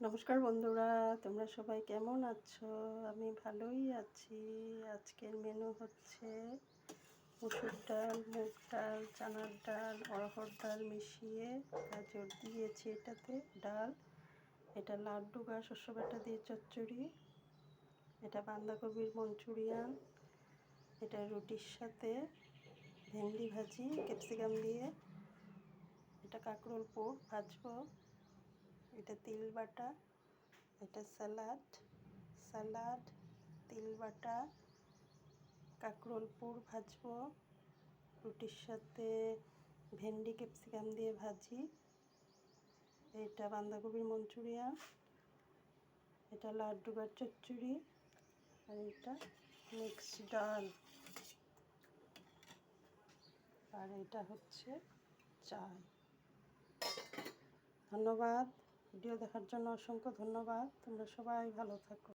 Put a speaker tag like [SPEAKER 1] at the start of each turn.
[SPEAKER 1] নমস্কার বন্ধুরা, তোমরা সবাই কেমন আছো? আমি ভালোই আছি। আজকের মেনু হচ্ছে মসুর ডাল, মুগ ডাল, চানার ডাল, অড়হর ডাল মিশিয়ে গাজর দিয়েছি এটাতে ডাল। এটা লাড্ডু বা শস্য বাটা দিয়ে চচ্চড়ি। এটা বাঁধাকপির মঞ্চুরিয়ান। এটা রুটির সাথে ভেন্ডি ভাজি ক্যাপসিকাম দিয়ে। এটা কাঁকরোল পোড় ভাজবো। এটা তিল বাটা। এটা স্যালাড, তিল বাটা, কাঁকরোল পুর ভাজবো, রুটির সাথে ভেন্ডি ক্যাপসিকাম দিয়ে ভাজি। এটা বাঁধাকপির মঞ্চুরিয়ান। এটা লাড্ডু বা চচ্চড়ি। আর এটা মিক্স ডাল। আর এটা হচ্ছে চাই। ধন্যবাদ। ভিডিও দেখার জন্য অসংখ্য ধন্যবাদ। তোমরা সবাই ভালো থাকো।